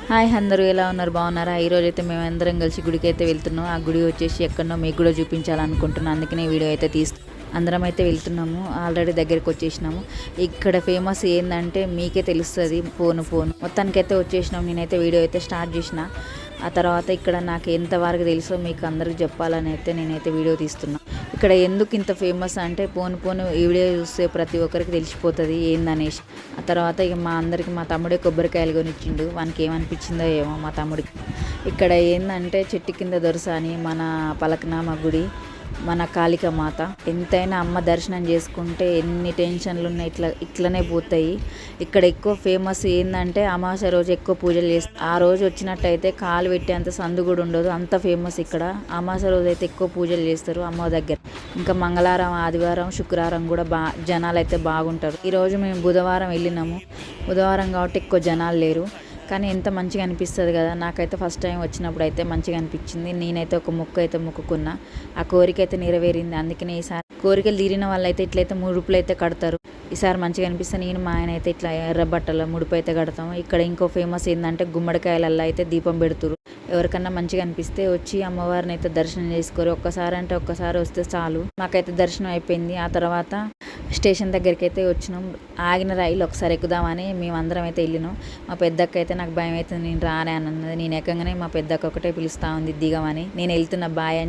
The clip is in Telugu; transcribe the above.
హాయ్ అందరూ ఎలా ఉన్నారు, బాగున్నారా? ఈరోజు అయితే మేమందరం కలిసి గుడికి అయితే వెళ్తున్నాం. ఆ గుడి వచ్చేసి ఎక్కడో మీకు కూడా చూపించాలనుకుంటున్నాను, అందుకనే వీడియో అయితే అందరం అయితే వెళ్తున్నాము. ఆల్రెడీ దగ్గరికి వచ్చేసినాము. ఇక్కడ ఫేమస్ ఏంటంటే మీకే తెలుస్తుంది. మొత్తానికైతే వచ్చేసినాం. నేనైతే వీడియో అయితే స్టార్ట్ చేసిన. ఆ తర్వాత ఇక్కడ నాకు ఎంతవరకు తెలుసో మీకు అందరికి చెప్పాలని అయితే నేనైతే వీడియో తీస్తున్నా. ఇక్కడ ఎందుకు ఇంత ఫేమస్ అంటే పోను ఈ వీడియో చూస్తే ప్రతి ఒక్కరికి తెలిసిపోతుంది ఏందనేసి. ఆ తర్వాత ఇక మా తమ్ముడే కొబ్బరికాయలు కొనిచ్చిండు. వానికి ఏమనిపించిందో ఏమో మా తమ్ముడికి. ఇక్కడ ఏంటంటే చెట్టు కింద దొరస అని మన పలకనామా గుడి, మన కాళిక మాత. ఎంతైనా అమ్మ దర్శనం చేసుకుంటే ఎన్ని టెన్షన్లు ఉన్నాయి ఇట్లనే పోతాయి. ఇక్కడ ఎక్కువ ఫేమస్ ఏంటంటే అమావాస్య రోజు ఎక్కువ పూజలు చేస్తారు. ఆ రోజు వచ్చినట్టయితే కాలు పెట్టేంత సందు కూడా ఉండదు, అంత ఫేమస్ ఇక్కడ. అమావాస్య రోజు అయితే ఎక్కువ పూజలు చేస్తారు అమ్మ దగ్గర. ఇంకా మంగళవారం, ఆదివారం, శుక్రవారం కూడా జనాలు అయితే బాగుంటారు. ఈరోజు మేము బుధవారం వెళ్ళినాము. బుధవారం కాబట్టి ఎక్కువ జనాలు లేరు, కానీ ఎంత మంచిగా అనిపిస్తుంది కదా. నాకైతే ఫస్ట్ టైం వచ్చినప్పుడు అయితే మంచిగా అనిపించింది. నేనైతే ఒక మొక్కు అయితే మొక్కుకున్నా, ఆ కోరిక అయితే నెరవేరింది. అందుకనే ఈసారి కోరికలు తీరిన వాళ్ళు అయితే ఇట్లయితే ముడుపులు అయితే కడతారు. ఈసారి మంచిగా అనిపిస్తే నేను మా ఆయన అయితే ఇట్లా ఎర్ర బట్టల ముడుపు అయితే కడతాము. ఇక్కడ ఇంకో ఫేమస్ ఏంటంటే గుమ్మడికాయలల్లో అయితే దీపం పెడుతురు. ఎవరికన్నా మంచిగా అనిపిస్తే వచ్చి అమ్మవారిని అయితే దర్శనం చేసుకోరు. ఒక్కసారి వస్తే చాలు. మాకైతే దర్శనం అయిపోయింది. ఆ తర్వాత స్టేషన్ దగ్గరికి అయితే వచ్చినాం. ఆగిన రైలు ఒకసారి ఎక్కుదామని మేమందరం అయితే వెళ్ళినాం. మా పెద్దక్క అయితే నాకు భయం అవుతుంది, నేను రానే అని అన్నది. నేను ఎక్కగానే మా పెద్దక్క ఒకటే పిలుస్తూ ఉంది దిగమని. నేను వెళ్తున్న బాయ్ అని